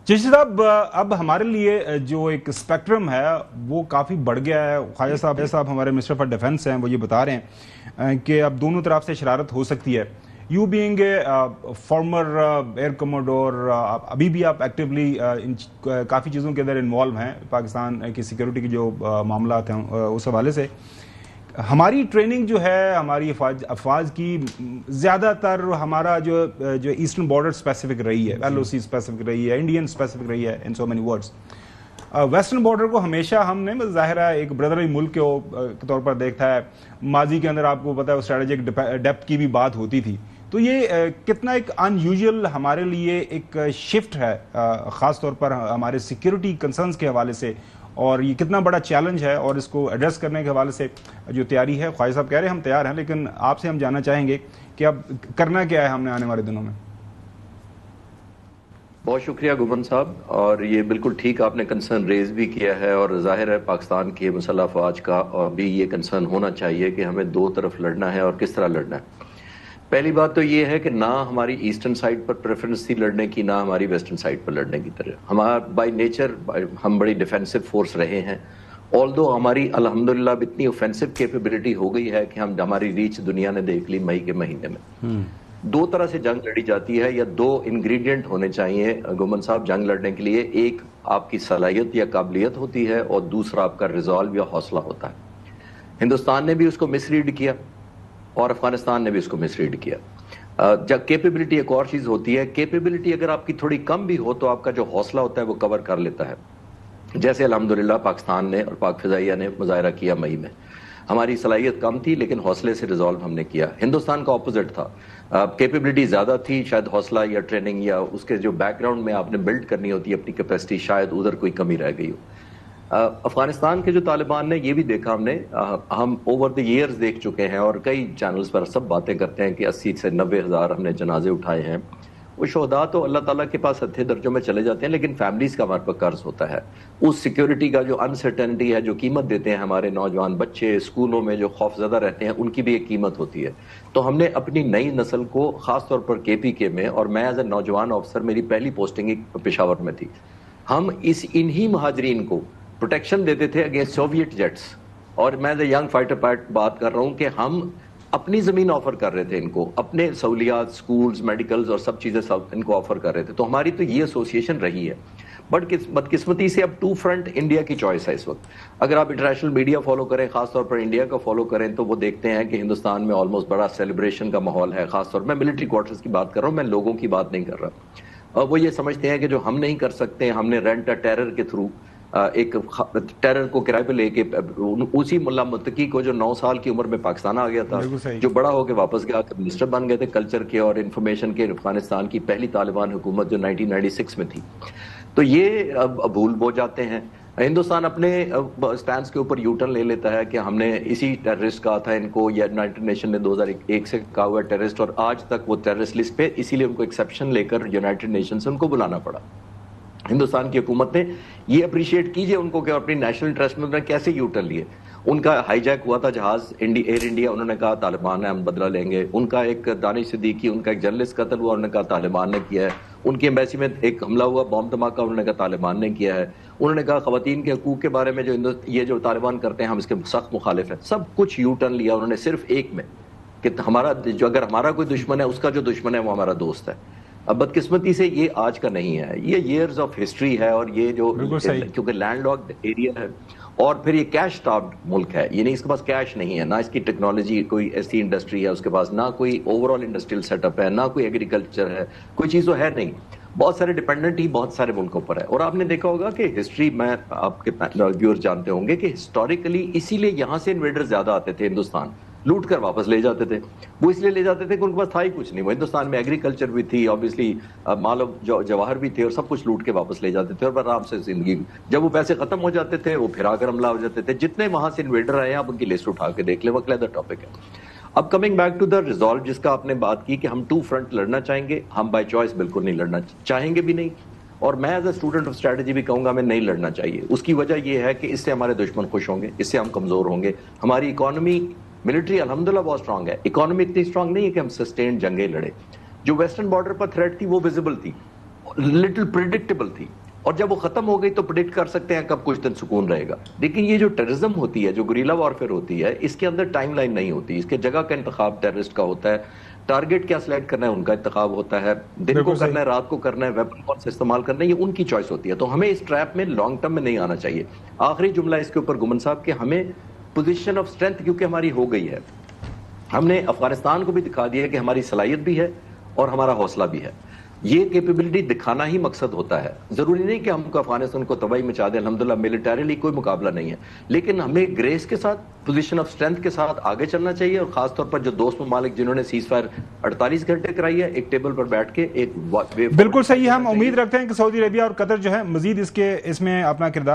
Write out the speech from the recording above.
जैसे साहब अब हमारे लिए जो एक स्पेक्ट्रम है वो काफ़ी बढ़ गया है। ख्वाजा साहब हमारे मिनिस्टर फॉर डिफेंस हैं, वो ये बता रहे हैं कि अब दोनों तरफ से शरारत हो सकती है। You being a farmer air commodore, अभी भी आप एक्टिवली काफ़ी चीज़ों के अंदर इन्वॉल्व हैं, पाकिस्तान की सिक्योरिटी की जो मामला हैं उस हवाले से। हमारी ट्रेनिंग जो है हमारी अफवाज की ज़्यादातर हमारा जो ईस्टर्न बॉर्डर स्पेसिफिक रही है, LOC स्पेसिफिक रही है, इंडियन स्पेसिफिक रही है, in so many words. Western border को हमेशा हमने ज़ाहिर है एक ब्रदरली मुल्क के तौर पर देखा है। माजी के अंदर आपको पता है स्ट्रेटेजिक डेप्थ की भी बात होती थी। तो ये कितना एक अनयूजुअल हमारे लिए एक शिफ्ट है, ख़ास तौर पर हमारे सिक्योरिटी कंसर्न्स के हवाले से, और ये कितना बड़ा चैलेंज है, और इसको एड्रेस करने के हवाले से जो तैयारी है। ख्वाजा साहब कह रहे हैं हम तैयार हैं, लेकिन आपसे हम जानना चाहेंगे कि अब करना क्या है हमने आने वाले दिनों में। बहुत शुक्रिया गुमन साहब, और ये बिल्कुल ठीक आपने कंसर्न रेज भी किया है, और जाहिर है पाकिस्तान के मुसल्लह अफवाज का भी ये कंसर्न होना चाहिए कि हमें दो तरफ लड़ना है और किस तरह लड़ना है। पहली बात तो ये है कि ना हमारी ईस्टर्न साइड पर प्रेफरेंस थी लड़ने की, ना हमारी वेस्टर्न साइड पर लड़ने की तरह। हमारा बाय नेचर हम बड़ी डिफेंसिव फोर्स रहे हैं, ऑल्दो हमारी अल्हम्दुलिल्लाह इतनी ऑफेंसिव कैपेबिलिटी हो गई है कि हमारी रीच दुनिया ने देख ली मई के महीने में। दो तरह से जंग लड़ी जाती है, या दो इंग्रेडिएंट होने चाहिए गुमन साहब जंग लड़ने के लिए। एक आपकी सलाहियत या काबिलियत होती है, और दूसरा आपका रिजॉल्व या हौसला होता है। हिंदुस्तान ने भी उसको मिसरीड किया और अफगानिस्तान ने भी उसको मिसरीड किया। जब कैपेबिलिटी एक और चीज होती है, कैपेबिलिटी अगर आपकी थोड़ी कम भी हो तो आपका जो हौसला होता है वो कवर कर लेता है। जैसे अल्हम्दुलिल्लाह पाकिस्तान ने और पाक फिजाइया ने मुजाहरा किया मई में, हमारी सलाहियत कम थी लेकिन हौसले से रिजॉल्व हमने किया। हिंदुस्तान का ऑपोजिट था, कैपेबिलिटी ज्यादा थी, शायद हौसला या ट्रेनिंग या उसके जो बैकग्राउंड में आपने बिल्ड करनी होती है अपनी कैपेसिटी, शायद उधर कोई कमी रह गई हो। अफगानिस्तान के जो तालिबान ने, ये भी देखा हमने, हम ओवर द ईयर्स देख चुके हैं, और कई चैनल्स पर सब बातें करते हैं कि 80 से 90 हज़ार हमने जनाजे उठाए हैं। वो शोहदा तो अल्लाह ताला के पास हत्थे दर्जों में चले जाते हैं, लेकिन फैमिलीज का हमारे पर कर्ज होता है। उस सिक्योरिटी का जो अनसर्टेनिटी है, जो कीमत देते हैं हमारे नौजवान बच्चे, स्कूलों में जो खौफजदा रहते हैं, उनकी भी एक कीमत होती है। तो हमने अपनी नई नस्ल को, खासतौर पर KPK में, और मैं एज ए नौजवान ऑफिसर, मेरी पहली पोस्टिंग पेशावर में थी, हम इन्हीं महाजरीन को प्रोटेक्शन देते थे अगेंस्ट सोवियत जेट्स। और मैं यंग फाइटर पायलट बात कर रहा हूं कि हम अपनी जमीन ऑफर कर रहे थे इनको, अपने सहूलियात, स्कूल्स, मेडिकल्स और सब चीजें सब इनको ऑफर कर रहे थे। तो हमारी तो ये एसोसिएशन रही है। बट बदकिस्मती से अब टू फ्रंट इंडिया की चॉइस है इस वक्त। अगर आप इंटरनेशनल मीडिया फॉलो करें, खासतौर पर इंडिया का फॉलो करें, तो वो देखते हैं कि हिंदुस्तान में ऑलमोस्ट बड़ा सेलिब्रेशन का माहौल है। खासतौर मैं मिलिट्री क्वार्टर्स की बात कर रहा हूँ, मैं लोगों की बात नहीं कर रहा। वो ये समझते हैं कि जो हम नहीं कर सकते, हमने रेंट टेरर के थ्रू एक टेरर को किराए पे लेके, उसी मुल्ला मुत्तकी को जो 9 साल की उम्र में पाकिस्तान आ गया था, जो बड़ा होकर वापस गया, मिनिस्टर बन गए थे कल्चर के और इंफॉर्मेशन के, अफगानिस्तान की पहली तालिबान हुकूमत जो 1996 में थी। तो ये अब भूल हो जाते हैं। हिंदुस्तान अपने स्टैंड के ऊपर यूटर्न ले लेता है कि हमने इसी टेररिस्ट कहा था इनको, या यूनाइटेड नेशन ने 2001 से कहा हुआ टेररिस्ट, और आज तक वो टेररिस्ट लिस्ट पे, इसीलिए उनको एक्सेप्शन लेकर यूनाइटेड नेशन से उनको बुलाना पड़ा। हिंदुस्तान की हुकूमत ने ये अप्रिशिएट कीजिए उनको कि अपनी नेशनल इंटरेस्ट में उन्होंने कैसे यूटर्न लिए। उनका हाईजैक हुआ था जहाज एयर इंडिया, उन्होंने कहा तालिबान है, हम बदला लेंगे। उनका एक दानिश सिद्दीकी, उनका एक जर्नलिस्ट कत्ल हुआ, उन्होंने कहा तालिबान ने किया है। उनकी एम्बेसी में एक हमला हुआ, बॉम्ब धमाका, उन्होंने कहा तालिबान ने किया है। उन्होंने कहा खवातीन के हकूक के बारे में जो तालिबान करते हैं हम इसके सख्त मुखालिफ हैं। सब कुछ यूटर्न लिया उन्होंने सिर्फ एक में, कि हमारा जो, अगर हमारा कोई दुश्मन है, उसका जो दुश्मन है वो हमारा दोस्त है। अब बदकिस्मती से ये आज का नहीं है, ये ईयर्स ऑफ हिस्ट्री है, और ये जो क्योंकि लैंडलॉक्ड एरिया है, और फिर ये कैश स्टार्व्ड मुल्क है, ये नहीं, इसके पास कैश नहीं है, ना इसकी टेक्नोलॉजी कोई ऐसी इंडस्ट्री है उसके पास, ना कोई ओवरऑल इंडस्ट्रियल सेटअप है, ना कोई एग्रीकल्चर है, कोई चीज़ तो है नहीं। बहुत सारे डिपेंडेंट ही बहुत सारे मुल्कों पर है। और आपने देखा होगा कि हिस्ट्री में, आपके व्यूअर्स जानते होंगे कि हिस्टोरिकली इसीलिए यहाँ से इन्वेडर्स ज्यादा आते थे हिंदुस्तान, लूट कर वापस ले जाते थे। वो इसलिए ले जाते थे कि उनके पास था ही कुछ नहीं। वो हिंदुस्तान में एग्रीकल्चर भी थी, ऑब्वियसली मालव जवाहर भी थे, और सब कुछ लूट के वापस ले जाते थे और आराम से जिंदगी। जब वो पैसे खत्म हो जाते थे वो फिर आकर हमला हो जाते थे। जितने वहां से इन्वेडर आए आप उनकी लिस्ट उठा के देख ले, वो क्लियर टॉपिक है। अब coming back to the resolve जिसका आपने बात की कि हम टू फ्रंट लड़ना चाहेंगे, हम बाय चॉइस बिल्कुल नहीं लड़ना चाहेंगे भी नहीं, और मैं as a student of strategy भी कहूंगा हमें नहीं लड़ना चाहिए। उसकी वजह यह है कि इससे हमारे दुश्मन खुश होंगे, इससे हम कमजोर होंगे। हमारी इकोनॉमी, मिलिट्री अल्हम्दुलिल्लाह बहुत स्ट्रांग है, इकोनॉमी इतनी स्ट्रांग नहीं है कि हम सस्टेन जंगें लड़े। जो वेस्टर्न बॉर्डर पर थ्रेट थी वो विजिबल थी, लिटिल प्रिडिक्टेबल थी, और जब वो खत्म हो गई तो प्रिडिक्ट कर सकते हैं कब कुछ दिन सुकून रहेगा। लेकिन ये जो टेररिज्म होती है, जो गुरीला वॉरफेयर होती है, इसके अंदर टाइम लाइन नहीं होती, इसके जगह का इंतखाब टेररिस्ट का होता है, टारगेट क्या सिलेक्ट करना है उनका इंतखाब होता है, दिन को करना है, रात को करना है, वेपन कौन से इस्तेमाल करना है, ये उनकी चॉइस होती है। तो हमें इस ट्रैप में लॉन्ग टर्म में नहीं आना चाहिए। आखिरी जुमला इसके ऊपर गुमन साहब कि हमें पोजीशन ऑफ स्ट्रेंथ क्योंकि हमारी हो गई है, हमने अफगानिस्तान को भी दिखा दिया कि हमारी सलाहियत भी है और हमारा हौसला भी है। ये कैपेबिलिटी दिखाना ही मकसद होता है। जरूरी नहीं कि हमको अफगानिस्तान को तबाही मचा दें, अल्हम्दुलिल्लाह मिलिटरीली कोई मुकाबला नहीं है, लेकिन हमें ग्रेस के साथ, पोजीशन ऑफ स्ट्रेंथ के साथ आगे चलना चाहिए। और खासतौर पर जो दोस्त ममालिक जिन्होंने सीज फायर 48 घंटे कराई है, एक टेबल पर बैठ के एक वे बिल्कुल सही है। हम उम्मीद रखते हैं कि सऊदी अरेबिया और कतर जो है मजीद इसमें अपना किरदार